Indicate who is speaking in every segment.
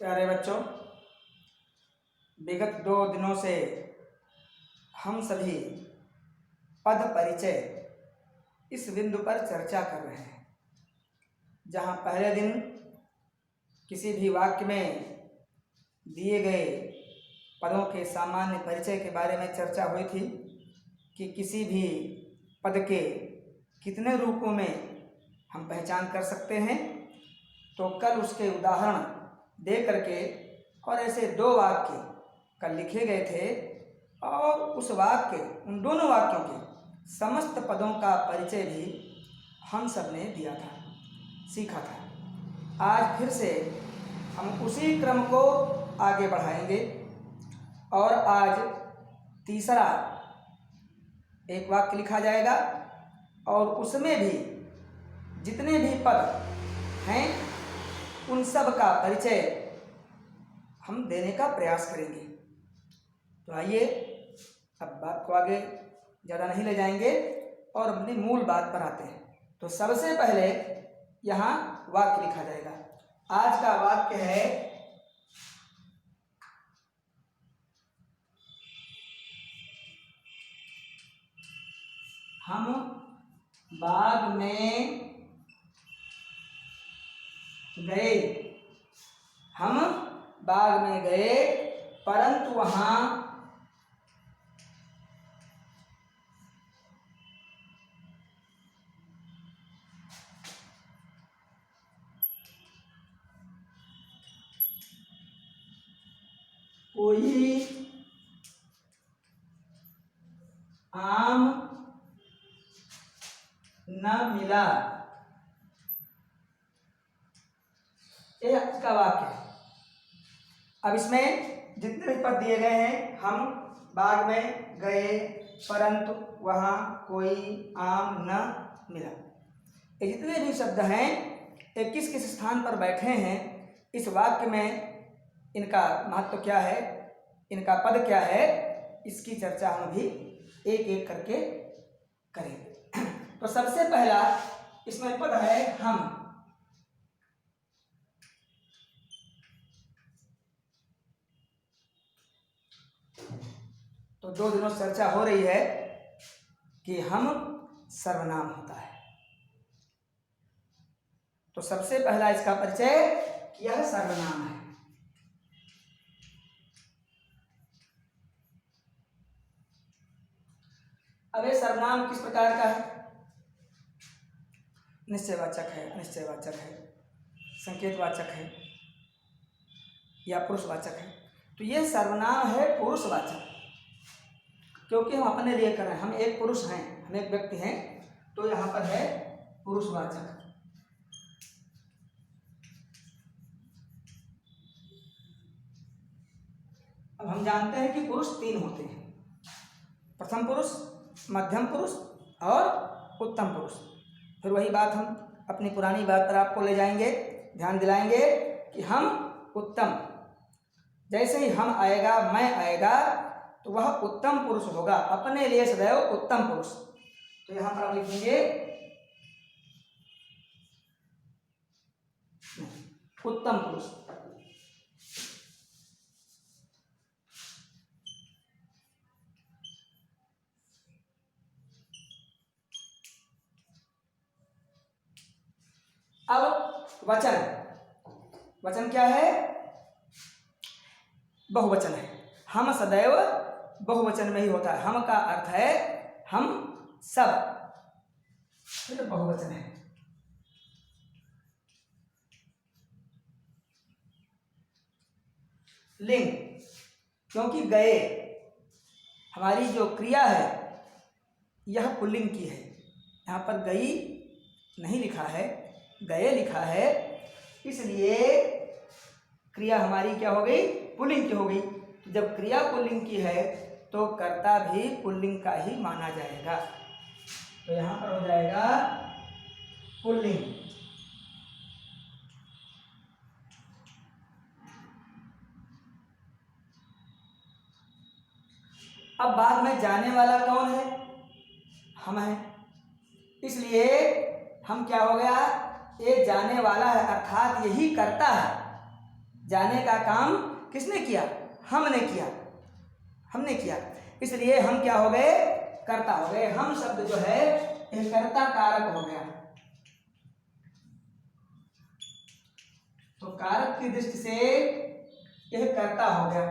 Speaker 1: प्यारे बच्चों, विगत 2 दिनों से हम सभी पद परिचय इस बिंदु पर चर्चा कर रहे हैं। जहाँ पहले दिन किसी भी वाक्य में दिए गए पदों के सामान्य परिचय के बारे में चर्चा हुई थी कि किसी भी पद के कितने रूपों में हम पहचान कर सकते हैं। तो कल उसके उदाहरण दे करके और ऐसे 2 वाक्य कल लिखे गए थे और उस वाक्य उन दोनों वाक्यों के समस्त पदों का परिचय भी हम सब ने दिया था, सीखा था। आज फिर से हम उसी क्रम को आगे बढ़ाएंगे और आज तीसरा एक वाक्य लिखा जाएगा और उसमें भी जितने भी पद हैं उन सब का परिचय हम देने का प्रयास करेंगे। तो आइए अब बात को आगे ज़्यादा नहीं ले जाएंगे और अपनी मूल बात पर आते हैं। तो सबसे पहले यहाँ वाक्य लिखा जाएगा। आज का वाक्य है, हम बाग में गए। हम बाग में गए परंतु वहाँ कोई आम न मिला। ये इसका वाक्य है। अब इसमें जितने भी पद दिए गए हैं, हम बाग में गए परंतु वहाँ कोई आम न मिला, ये जितने भी शब्द हैं ये किस किस स्थान पर बैठे हैं, इस वाक्य में इनका महत्व क्या है, इनका पद क्या है, इसकी चर्चा हम भी एक एक करके करेंगे। तो सबसे पहला इसमें पद है हम। तो 2 दिनों से चर्चा हो रही है कि हम सर्वनाम होता है। तो सबसे पहला इसका परिचय यह सर्वनाम है। अब ये सर्वनाम किस प्रकार का है? निश्चयवाचक है, अनिश्चयवाचक है, संकेतवाचक है या पुरुषवाचक है? तो ये सर्वनाम है पुरुषवाचक, क्योंकि हम अपने लिए कर रहे हैं। हम एक पुरुष हैं, हम एक व्यक्ति हैं, तो यहाँ पर है पुरुषवाचक। अब हम जानते हैं कि पुरुष 3 होते हैं, प्रथम पुरुष, मध्यम पुरुष और उत्तम पुरुष। फिर वही बात हम अपनी पुरानी बात पर आपको ले जाएंगे, ध्यान दिलाएंगे कि हम उत्तम, जैसे ही हम आएगा, मैं आएगा, तो वह उत्तम पुरुष होगा, अपने लिए सदैव उत्तम पुरुष। तो यहां पर हम लिखेंगे उत्तम पुरुष। अब वचन, वचन क्या है? बहुवचन है। हम सदैव बहुवचन में ही होता है। हम का अर्थ है हम सब, तो बहुवचन है। लिंग, क्योंकि गए हमारी जो क्रिया है यह पुल्लिंग की है। यहाँ पर गई नहीं लिखा है, गए लिखा है, इसलिए क्रिया हमारी क्या हो गई? पुल्लिंग की हो गई। तो जब क्रिया पुल्लिंग की है तो कर्ता भी पुल्लिंग का ही माना जाएगा। तो यहाँ पर हो जाएगा पुल्लिंग। अब बाद में जाने वाला कौन है? हम हैं, इसलिए हम क्या हो गया? ये जाने वाला है, अर्थात यही करता है। जाने का काम किसने किया? हमने किया, हमने किया। इसलिए हम क्या हो गए? कर्ता हो गए। हम शब्द जो है यह कर्ता कारक हो गया। तो कारक की दृष्टि से यह कर्ता हो गया,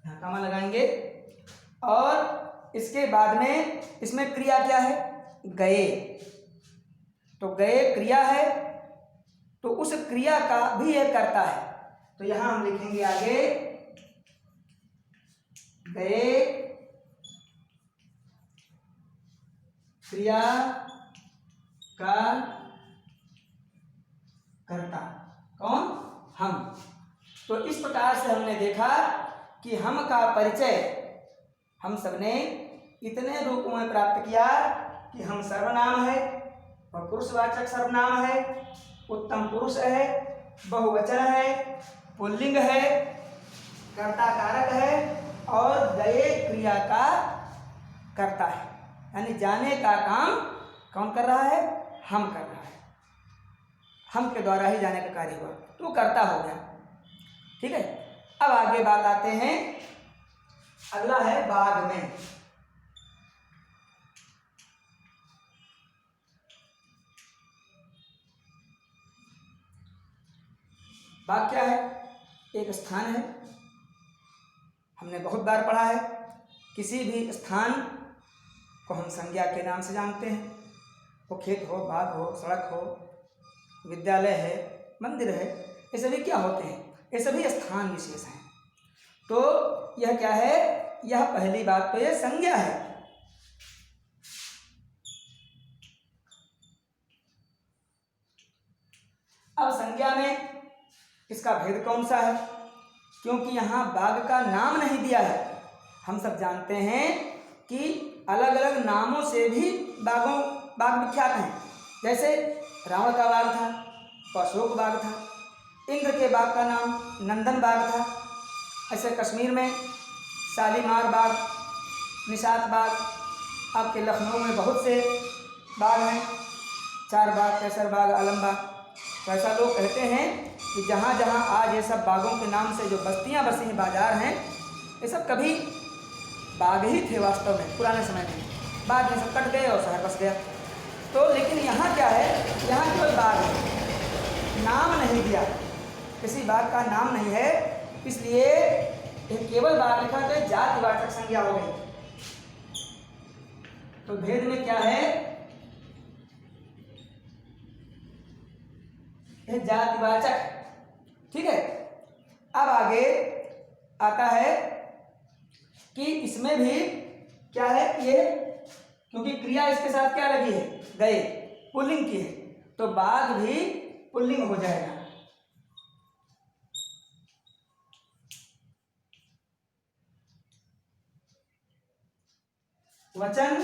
Speaker 1: यहां कमा लगाएंगे। और इसके बाद में इसमें क्रिया क्या है? गए। तो गए क्रिया है, तो उस क्रिया का भी एक कर्ता है। तो यहां हम लिखेंगे आगे गए क्रिया का कर्ता कौन? हम। तो इस प्रकार से हमने देखा कि हम का परिचय हम सबने इतने रूपों में प्राप्त किया कि हम सर्वनाम है और पुरुषवाचक सर्वनाम है, उत्तम पुरुष है, बहुवचन है, पुल्लिंग है, कर्ता कारक है और गए क्रिया का कर्ता है। यानी जाने का काम कौन कर रहा है? हम कर रहा है। हम के द्वारा ही जाने का कार्य हुआ, तो कर्ता हो गया। ठीक है। अब आगे बात आते हैं, अगला है बाग में। बाग क्या है? एक स्थान है। हमने बहुत बार पढ़ा है, किसी भी स्थान को हम संज्ञा के नाम से जानते हैं। वो खेत हो, बाग हो, सड़क हो, विद्यालय है, मंदिर है, ये सभी क्या होते हैं? ये सभी स्थान विशेष हैं। तो यह क्या है? यह पहली बात तो यह संज्ञा है। अब संज्ञा में इसका भेद कौन सा है? क्योंकि यहाँ बाग का नाम नहीं दिया है। हम सब जानते हैं कि अलग अलग नामों से भी बाग विख्यात हैं। जैसे रावण का बाग था, अशोक बाग था, इंद्र के बाग का नाम नंदन बाग था। ऐसे कश्मीर में शालीमार बाग, निशात बाग, आपके लखनऊ में बहुत से बाग हैं, चार बाग, कैसर बाग, आलम बाग। तो ऐसा लोग कहते हैं कि जहाँ जहाँ आज ये सब बागों के नाम से जो बस्तियाँ बसी हैं, बाजार हैं, ये सब कभी बाग ही थे वास्तव में पुराने समय में। बाद में सब कट गए और शहर बस गया। तो लेकिन यहाँ क्या है? यहाँ केवल बाग है, नाम नहीं दिया, किसी बाग का नाम नहीं है, इसलिए केवल बाग लिखा तो जातिवाचक संज्ञा हो गई। तो भेद में क्या है? यह जातिवाचक। ठीक है। अब आगे आता है कि इसमें भी क्या है? ये क्योंकि क्रिया इसके साथ क्या लगी है? गए, पुल्लिंग की है, तो बाग भी पुल्लिंग हो जाएगा। वचन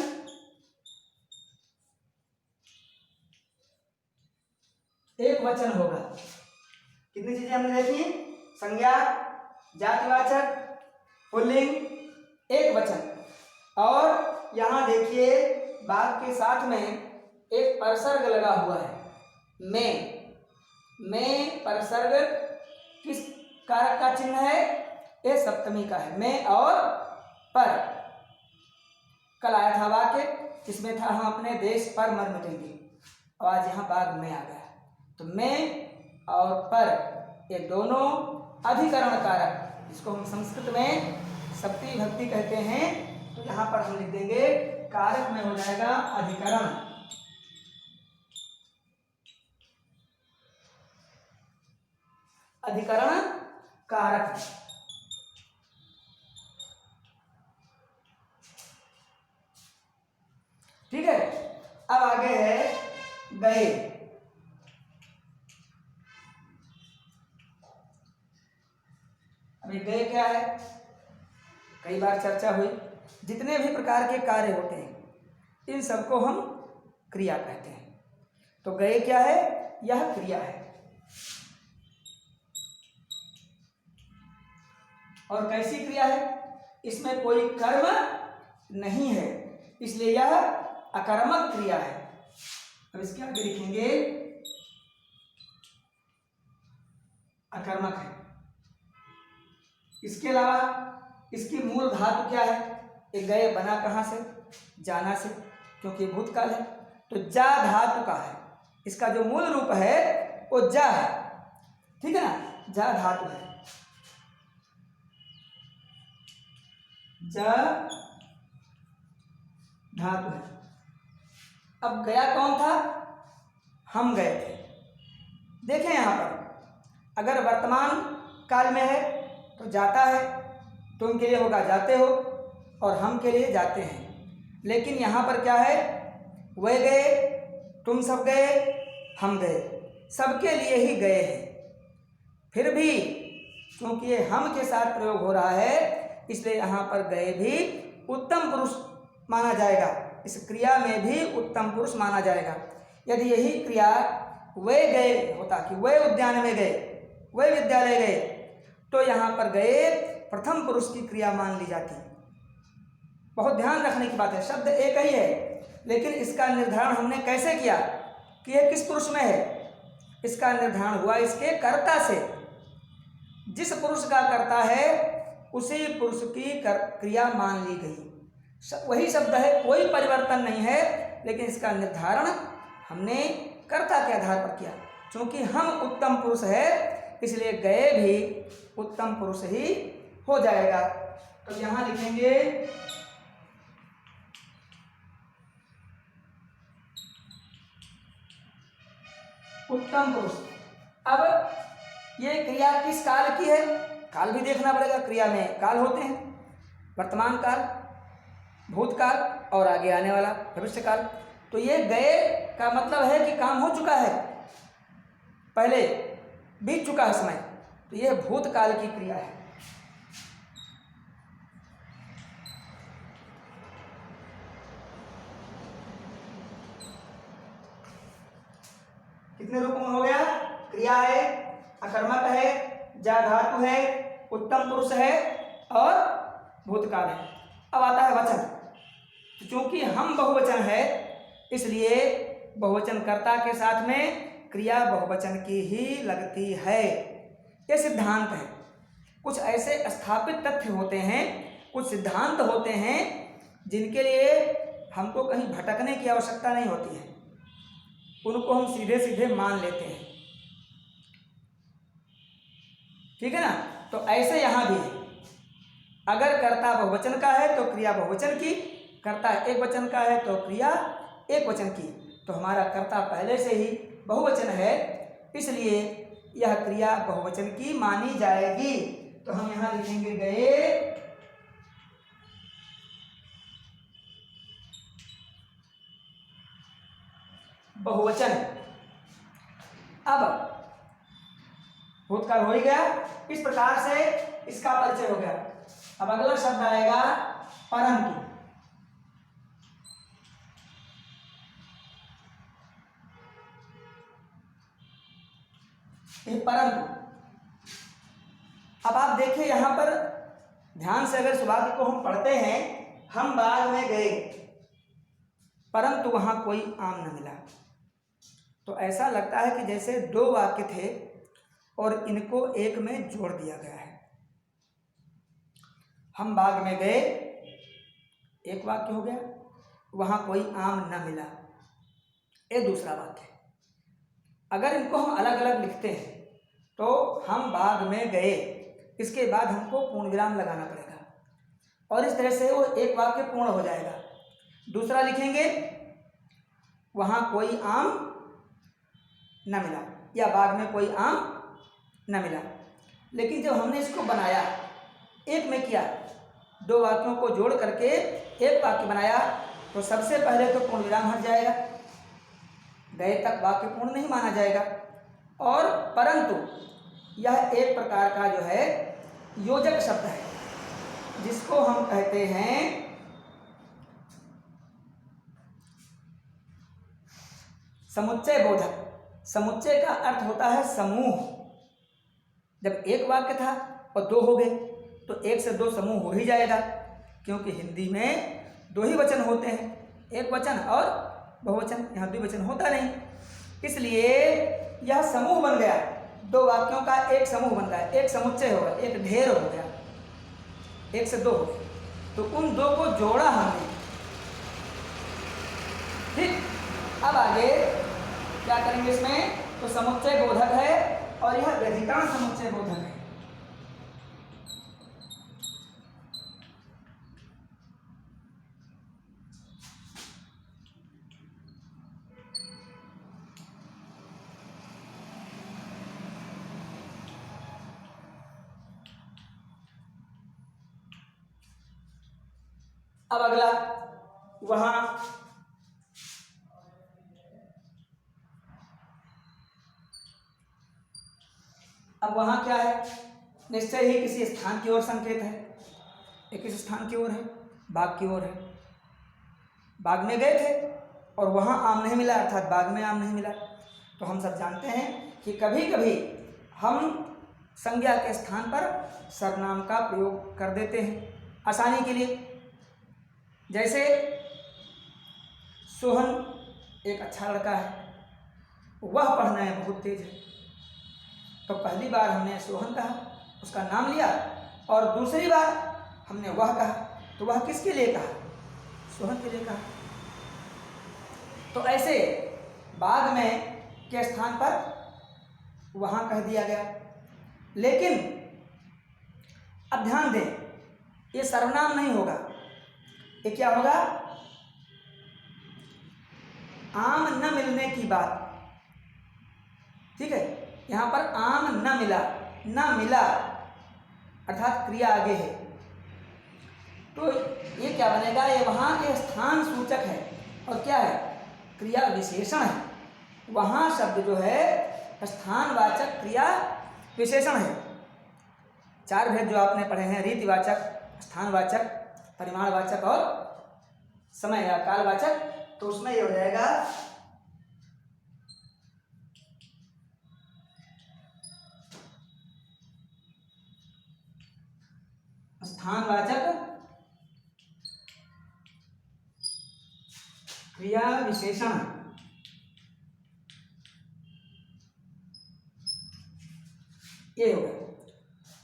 Speaker 1: एक वचन होगा। कितनी चीजें हमने देखी? संज्ञा, जातिवाचक, पुल्लिंग, एक वचन। और यहां देखिए बाग के साथ में एक परसर्ग लगा हुआ है, में परसर्ग किस कारक का चिन्ह है? ये सप्तमी का है। में और पर। कल आया था वाक्य, इसमें था हम अपने देश पर मर मिटेंगे, और आज यहाँ बाग में आ गया। तो में और पर ये दोनों अधिकरण कारक, जिसको हम संस्कृत में सप्तमी भक्ति कहते हैं, तो यहाँ पर हम लिख देंगे कारक में हो जाएगा अधिकरण। अधिकरण कारक। ठीक है। अब आगे है गए। अभी गए क्या है? कई बार चर्चा हुई, जितने भी प्रकार के कार्य होते हैं इन सबको हम क्रिया कहते हैं। तो गए क्या है? यह क्रिया है। और कैसी क्रिया है? इसमें कोई कर्म नहीं है, इसलिए यह अकर्मक क्रिया है। अब इसके आगे लिखेंगे अकर्मक है। इसके अलावा इसकी मूल धातु क्या है? ये गए बना कहाँ से? जाना से, क्योंकि भूतकाल है। तो जा धातु का है, इसका जो मूल रूप है वो जा है, ठीक है ना, जा धातु है, जा धातु है। अब गया कौन था? हम गए थे। देखें यहाँ पर अगर वर्तमान काल में है तो जाता है, तुम के लिए होगा जाते हो, और हम के लिए जाते हैं। लेकिन यहाँ पर क्या है? वे गए, तुम सब गए, हम गए, सबके लिए ही गए हैं। फिर भी क्योंकि ये हम के साथ प्रयोग हो रहा है, इसलिए यहाँ पर गए भी उत्तम पुरुष माना जाएगा। इस क्रिया में भी उत्तम पुरुष माना जाएगा। यदि यही क्रिया वे गए होता कि वे उद्यान में गए, वे विद्यालय गए, तो यहाँ पर गए प्रथम पुरुष की क्रिया मान ली जाती। बहुत ध्यान रखने की बात है, शब्द एक ही है, लेकिन इसका निर्धारण हमने कैसे किया कि यह किस पुरुष में है? इसका निर्धारण हुआ इसके कर्ता से। जिस पुरुष का कर्ता है उसी पुरुष की क्रिया मान ली गई। वही शब्द है, कोई परिवर्तन नहीं है, लेकिन इसका निर्धारण हमने कर्ता के आधार पर किया। क्योंकि हम उत्तम पुरुष है, इसलिए गए भी उत्तम पुरुष ही हो जाएगा। तो यहाँ लिखेंगे उत्तम पुरुष। अब ये क्रिया किस काल की है? काल भी देखना पड़ेगा, क्रिया में काल होते हैं, वर्तमान काल, भूतकाल और आगे आने वाला भविष्य काल। तो ये गए का मतलब है कि काम हो चुका है, पहले बीत चुका है समय, तो ये भूतकाल की क्रिया है। कितने रूपों में हो गया? क्रिया है, अकर्मक है, जा धातु है, उत्तम पुरुष है और भूतकाल है। अब आता है वचन। तो चूंकि हम बहुवचन है, इसलिए बहुवचन कर्ता के साथ में क्रिया बहुवचन की ही लगती है। यह सिद्धांत है। कुछ ऐसे स्थापित तथ्य होते हैं, कुछ सिद्धांत होते हैं जिनके लिए हमको कहीं भटकने की आवश्यकता नहीं होती है, उनको हम सीधे सीधे मान लेते हैं, ठीक है ना। तो ऐसे यहाँ भी है, अगर कर्ता बहुवचन का है तो क्रिया बहुवचन की, कर्ता एक वचन का है तो क्रिया एक वचन की। तो हमारा कर्ता पहले से ही बहुवचन है, इसलिए यह क्रिया बहुवचन की मानी जाएगी। तो हम यहाँ लिखेंगे गए बहुवचन। अब भूतकाल हो ही गया, इस प्रकार से इसका परिचय हो गया। अब अगला शब्द आएगा परंतु। ये परंतु, अब आप देखिए यहां पर ध्यान से, अगर सुभाष को हम पढ़ते हैं, हम बाग में गए परंतु वहां कोई आम न मिला, तो ऐसा लगता है कि जैसे दो वाक्य थे और इनको एक में जोड़ दिया गया है। हम बाग में गए एक वाक्य हो गया, वहां कोई आम न मिला ये दूसरा वाक्य। अगर इनको हम अलग अलग लिखते हैं तो हम बाग में गए, इसके बाद हमको पूर्ण विराम लगाना पड़ेगा और इस तरह से वो एक वाक्य पूर्ण हो जाएगा। दूसरा लिखेंगे वहां कोई आम न मिला, या बाग में कोई आम न मिला। लेकिन जब हमने इसको बनाया, एक में किया, दो वाक्यों को जोड़ करके एक वाक्य बनाया, तो सबसे पहले तो पूर्ण विराम हट जाएगा, गए तक वाक्य पूर्ण नहीं माना जाएगा। और परंतु यह एक प्रकार का जो है योजक शब्द है, जिसको हम कहते हैं समुच्चय बोधक। समुच्चय का अर्थ होता है समूह। जब एक वाक्य था और दो हो गए तो एक से दो समूह हो ही जाएगा, क्योंकि हिंदी में दो ही वचन होते हैं, एक वचन और बहुवचन, यहाँ द्विवचन होता नहीं, इसलिए यह समूह बन गया। दो वाक्यों का एक समूह बन रहा है, एक समुच्चय होगा, एक ढेर हो गया, एक से दो हो गए, तो उन दो को जोड़ा हमने। ठीक, अब आगे क्या करेंगे इसमें, तो समुच्चय बोधक है और यह व्यधिकरण समुच्चय बोधक है। अब अगला वहां क्या है, निश्चय ही किसी स्थान की ओर संकेत है। एक किस स्थान की ओर है, बाग की ओर है। बाग में गए थे और वहां आम नहीं मिला, अर्थात बाग में आम नहीं मिला। तो हम सब जानते हैं कि कभी कभी हम संज्ञा के स्थान पर सर्वनाम का प्रयोग कर देते हैं आसानी के लिए। जैसे सोहन एक अच्छा लड़का है, वह पढ़ने में बहुत तेज है, तो पहली बार हमने सोहन कहा, उसका नाम लिया, और दूसरी बार हमने वह कहा, तो वह किसके लिए कहा, सोहन के लिए कहा। तो ऐसे बाद में के स्थान पर वहां कह दिया गया। लेकिन अब ध्यान दें, ये सर्वनाम नहीं होगा, ये क्या होगा, आम न मिलने की बात। ठीक है, यहां पर आम न मिला, न मिला अर्थात क्रिया आगे है, तो ये क्या बनेगा, ये वहां के स्थान सूचक है और क्या है, क्रिया विशेषण है। वहां शब्द जो है स्थानवाचक क्रिया विशेषण है। चार भेद जो आपने पढ़े हैं, रीतिवाचक, स्थानवाचक, परिमाणवाचक और समय या कालवाचक, तो उसमें ये हो जाएगा स्थानवाचक क्रिया विशेषण। ये हो गया,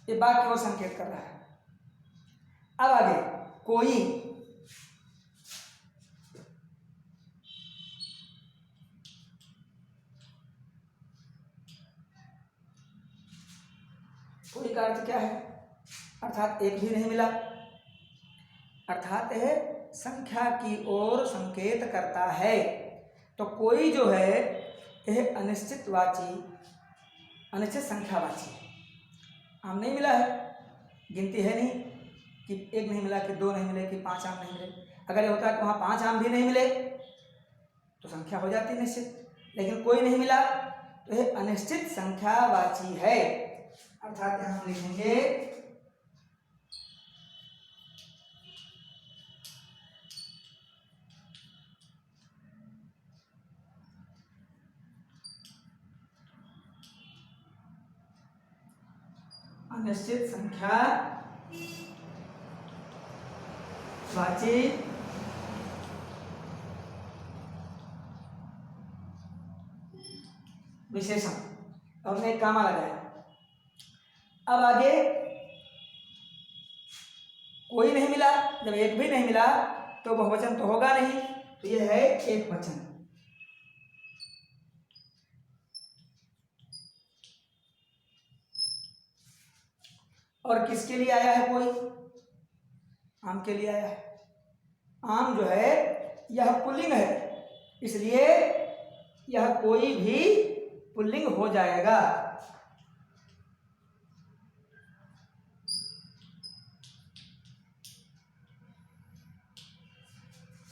Speaker 1: ये बात की ओर संकेत कर रहा है। अब आगे कोई, कोई का अर्थ क्या है, अर्थात एक भी नहीं मिला, अर्थात है संख्या की ओर संकेत करता है। तो कोई जो है यह अनिश्चितवाची, अनिश्चित संख्यावाची। आम नहीं मिला है, गिनती है नहीं कि एक नहीं मिला, कि दो नहीं मिले, कि पांच आम नहीं मिले। अगर ये होता है कि वहां पांच आम भी नहीं मिले तो संख्या हो जाती निश्चित, लेकिन कोई नहीं मिला तो यह अनिश्चित संख्यावाची है। अर्थात यहां हम लिखेंगे अनिश्चित संख्या वाची विशेषण। हमने कामा लगाया। अब आगे कोई नहीं मिला, जब एक भी नहीं मिला तो बहुवचन तो होगा नहीं, तो यह है एक वचन। और किसके लिए आया है कोई, आम के लिए आया है। आम जो है यह पुल्लिंग है, इसलिए यह कोई भी पुल्लिंग हो जाएगा।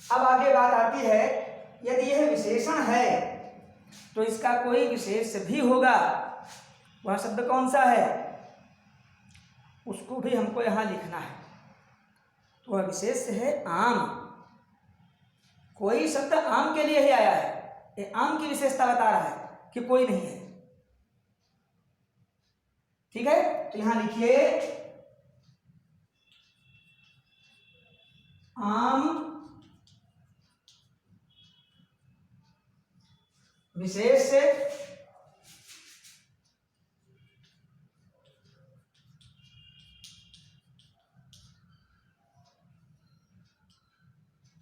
Speaker 1: अब आगे बात आती है, यदि यह विशेषण है तो इसका कोई विशेष भी होगा। वह शब्द कौन सा है, उसको भी हमको यहां लिखना है। तो वह विशेष है आम। कोई शब्द आम के लिए ही आया है, ये आम की विशेषता बता रहा है कि कोई नहीं है। ठीक है, तो यहां लिखिए आम विशेष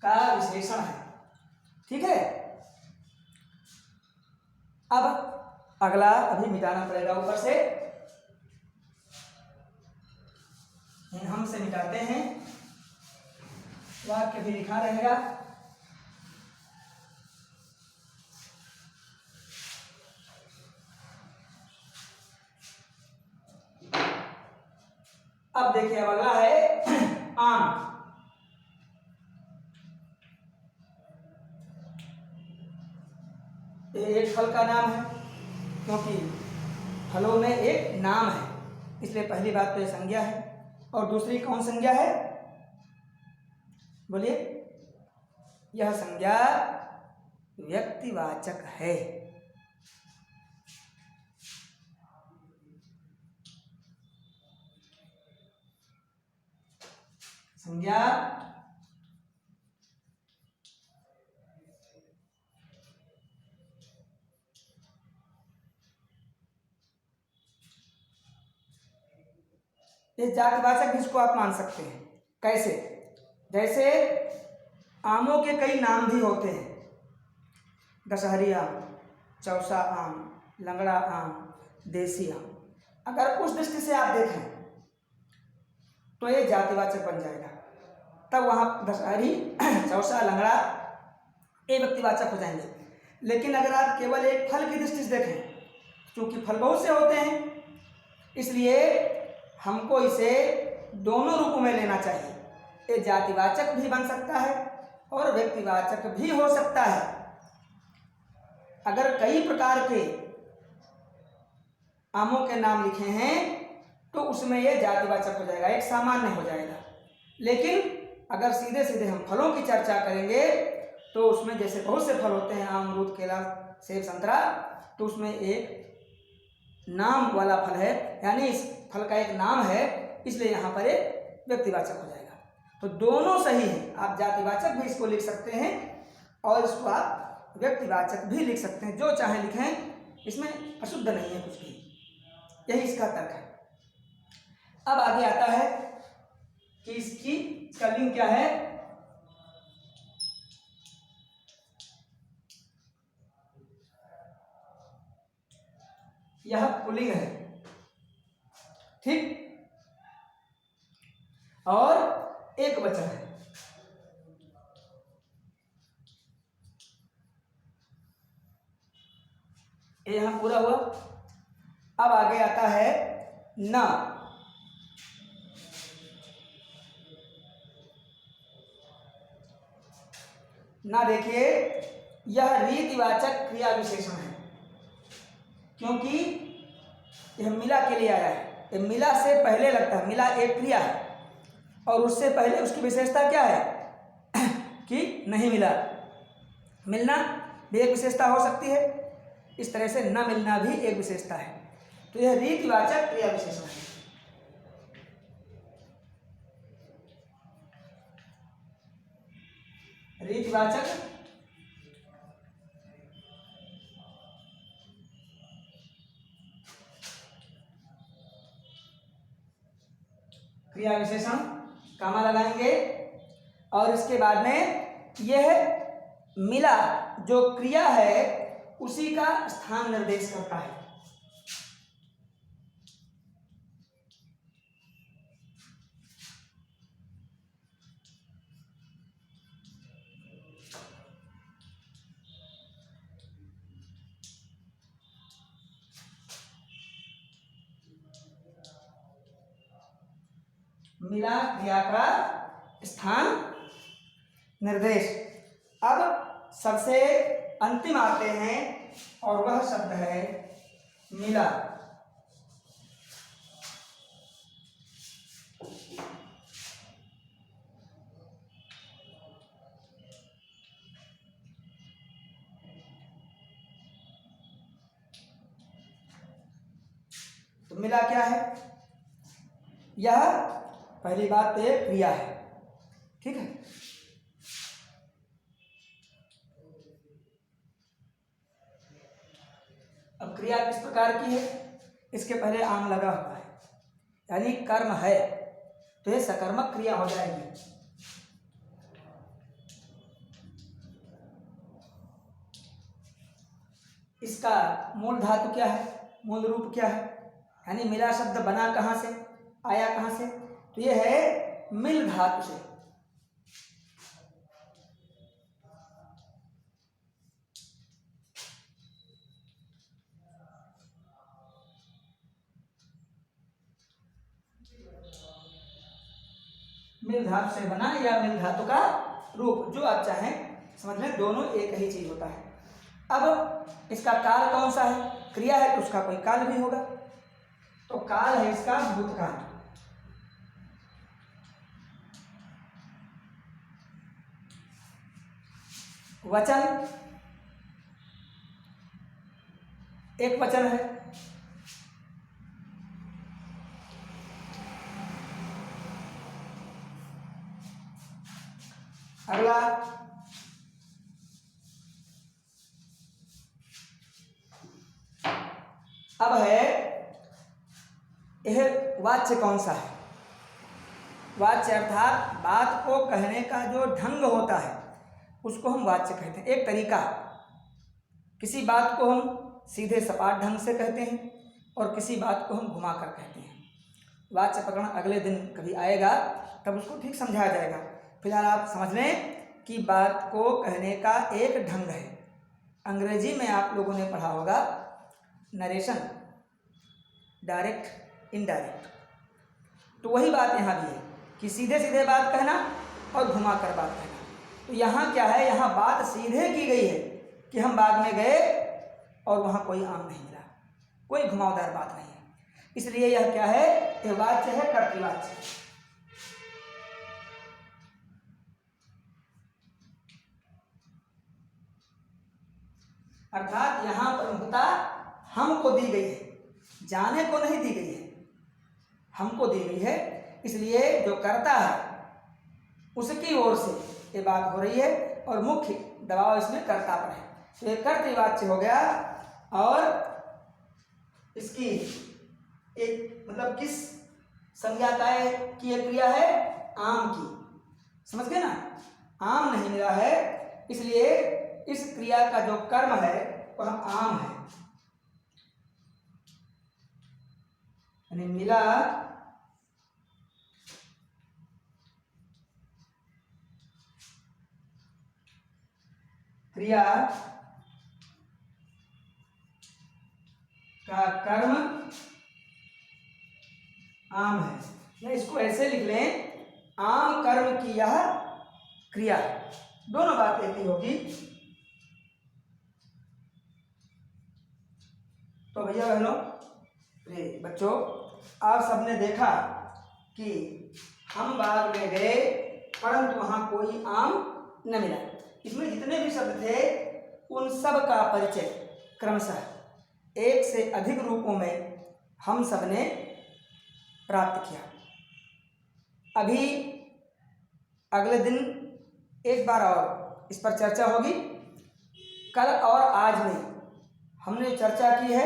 Speaker 1: का विशेषण है। ठीक है, अब अगला अभी मिटाना पड़ेगा ऊपर से, हम से मिटाते हैं, वाक्य भी लिखा रहेगा। अब देखिए, अब अगला है आम। ये एक फल का नाम है, क्योंकि फलों में एक नाम है, इसलिए पहली बात तो ये संज्ञा है। और दूसरी कौन संज्ञा है, बोलिए? यह संज्ञा व्यक्तिवाचक है। संज्ञा इस जातिवाचक भी इसको आप मान सकते हैं। कैसे? जैसे आमों के कई नाम भी होते हैं, दशहरी आम, चौसा आम, लंगड़ा आम, देसी आम। अगर उस दृष्टि से आप देखें तो ये जातिवाचक बन जाएगा, तब वहाँ दशहरी, चौसा, लंगड़ा ये व्यक्तिवाचक हो जाएंगे। लेकिन अगर आप केवल एक फल की दृष्टि से देखें, क्योंकि फल बहुत से होते हैं, इसलिए हमको इसे दोनों रूपों में लेना चाहिए। ये जातिवाचक भी बन सकता है और व्यक्तिवाचक भी हो सकता है। अगर कई प्रकार के आमों के नाम लिखे हैं तो उसमें यह जातिवाचक हो जाएगा, एक सामान्य हो जाएगा। लेकिन अगर सीधे सीधे हम फलों की चर्चा करेंगे तो उसमें जैसे बहुत से फल होते हैं, आम, अमरूद, केला, सेब, संतरा, तो उसमें एक नाम वाला फल है, यानी इस फल का एक नाम है, इसलिए यहाँ पर एक व्यक्तिवाचक हो जाएगा। तो दोनों सही है, आप जातिवाचक भी इसको लिख सकते हैं और इसको आप व्यक्तिवाचक भी लिख सकते हैं, जो चाहे लिखें, इसमें अशुद्ध नहीं है कुछ भी। यही इसका तर्क है। अब आगे आता है कि इसका लिंग क्या है। यह पुल्लिंग है, ठीक, और एक वचन है। ये यहां पूरा हुआ। अब आगे आता है न। ना देखिए, यह रीतिवाचक क्रिया विशेषण है, क्योंकि यह मिला के लिए आया है। ये मिला से पहले लगता है, मिला एक क्रिया है और उससे पहले उसकी विशेषता क्या है कि नहीं मिला। मिलना भी एक विशेषता हो सकती है, इस तरह से न मिलना भी एक विशेषता है। तो यह रीतिवाचक क्रिया विशेषण है। रीतिवाचक क्रिया विशेषण, कामा लगाएंगे, और इसके बाद में यह मिला जो क्रिया है उसी का स्थान निर्देश करता है। मिला क्रिया का स्थान निर्देश। अब सबसे अंतिम आते हैं और वह शब्द है मिला। तो मिला क्या है? यह पहली बात तो एक क्रिया है, ठीक है। अब क्रिया किस प्रकार की है, इसके पहले आम लगा हुआ है, यानी कर्म है, तो ये सकर्मक क्रिया हो जाएगी। इसका मूल धातु क्या है, मूल रूप क्या है, यानी मिला शब्द बना कहाँ से, आया कहाँ से, तो ये है मिल धातु से। मिल धातु से बना या मिल धातु का रूप, जो आप चाहें समझ लें, दोनों एक ही चीज होता है। अब इसका काल कौन सा है, क्रिया है तो उसका कोई काल भी होगा, तो काल है इसका भूतकाल। वचन एक वचन है, अगला अब है यह वाच्य कौन सा है, वाच्य अर्थात बात को कहने का जो ढंग होता है उसको हम वाच्य कहते हैं। एक तरीका, किसी बात को हम सीधे सपाट ढंग से कहते हैं और किसी बात को हम घुमाकर कहते हैं। वाच्य प्रकरण अगले दिन कभी आएगा तब उसको ठीक समझाया जाएगा। फिलहाल आप समझ लें कि बात को कहने का एक ढंग है। अंग्रेजी में आप लोगों ने पढ़ा होगा नरेशन, डायरेक्ट, इनडायरेक्ट, तो वही बात यहाँ भी है कि सीधे सीधे बात कहना और घुमाकर बात कहना। तो यहाँ क्या है, यहाँ बात सीधे की गई है कि हम बाग में गए और वहाँ कोई आम नहीं मिला, कोई घुमावदार बात नहीं है, इसलिए यह क्या है, यह वाच्य है, कर्तृवाच्य। अर्थात यहाँ प्रमुखता हमको दी गई है, जाने को नहीं दी गई है, हमको दी गई है, इसलिए जो कर्ता है उसकी ओर से ये बात हो रही है और मुख्य दबाव इसमें कर्ता पर है, तो ये कर्तृवाच्य हो गया। और इसकी एक मतलब किस संज्ञा की एक क्रिया है, आम की, समझ गए ना, आम नहीं मिला है, इसलिए इस क्रिया का जो कर्म है वह आम है, यानी मिला क्रिया का कर्म आम है, या इसको ऐसे लिख लें, आम कर्म की यह क्रिया, दोनों बात एक ही होगी। तो भैया बहनों, बच्चों, आप सबने देखा कि हम बाग में गए परंतु वहां कोई आम न मिला। इसमें जितने भी शब्द थे उन सब का परिचय क्रमशः एक से अधिक रूपों में हम सब ने प्राप्त किया। अभी अगले दिन एक बार और इस पर चर्चा होगी। कल और आज में हमने चर्चा की है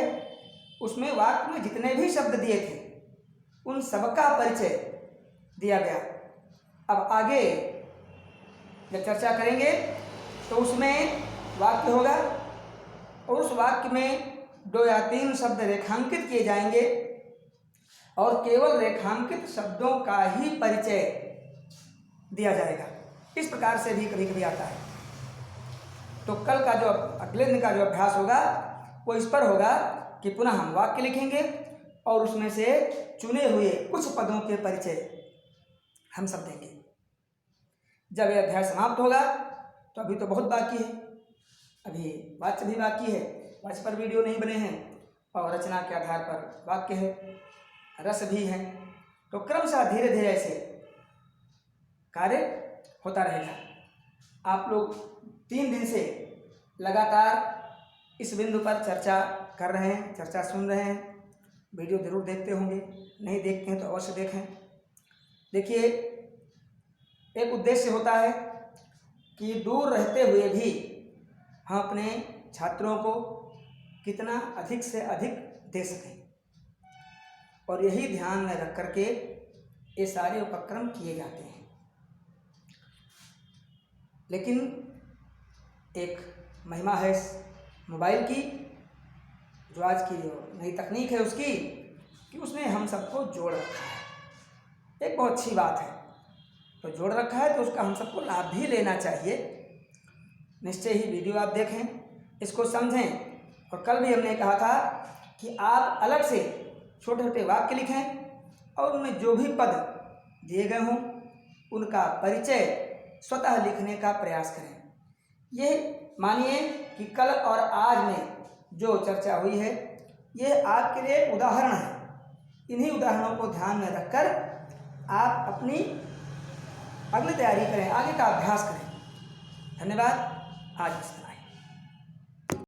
Speaker 1: उसमें वाक्य में जितने भी शब्द दिए थे उन सबका परिचय दिया गया। अब आगे जब चर्चा करेंगे तो उसमें वाक्य होगा और उस वाक्य में 2 या 3 शब्द रेखांकित किए जाएंगे और केवल रेखांकित शब्दों का ही परिचय दिया जाएगा। इस प्रकार से भी कभी कभी आता है। तो कल का जो अगले दिन का जो अभ्यास होगा वो इस पर होगा कि पुनः हम वाक्य लिखेंगे और उसमें से चुने हुए कुछ पदों के परिचय हम सब देंगे। जब यह अध्याय समाप्त होगा तो अभी तो बहुत बाकी है, अभी वाच्य भी बाकी है, वाच्य पर वीडियो नहीं बने हैं और रचना के आधार पर वाक्य है, रस भी है। तो क्रमशः धीरे धीरे ऐसे कार्य होता रहेगा। आप लोग 3 दिन से लगातार इस बिंदु पर चर्चा कर रहे हैं, चर्चा सुन रहे हैं, वीडियो जरूर देखते होंगे, नहीं देखते हैं तो अवश्य देखें। देखिए, एक उद्देश्य होता है कि दूर रहते हुए भी हम अपने छात्रों को कितना अधिक से अधिक दे सकें, और यही ध्यान में रख करके ये सारे उपक्रम किए जाते हैं। लेकिन एक महिमा है इस मोबाइल की जो आज की नई तकनीक है उसकी, कि उसने हम सबको जोड़ रखा है। एक बहुत अच्छी बात है। तो जोड़ रखा है तो उसका हम सबको लाभ भी लेना चाहिए। निश्चय ही वीडियो आप देखें, इसको समझें। और कल भी हमने कहा था कि आप अलग से छोटे छोटे वाक्य लिखें और उनमें जो भी पद दिए गए हों उनका परिचय स्वतः लिखने का प्रयास करें। ये मानिए कि कल और आज में जो चर्चा हुई है ये आपके लिए उदाहरण है। इन्हीं उदाहरणों को ध्यान में रखकर आप अपनी अगली तैयारी करें, आगे का अभ्यास करें। धन्यवाद। आज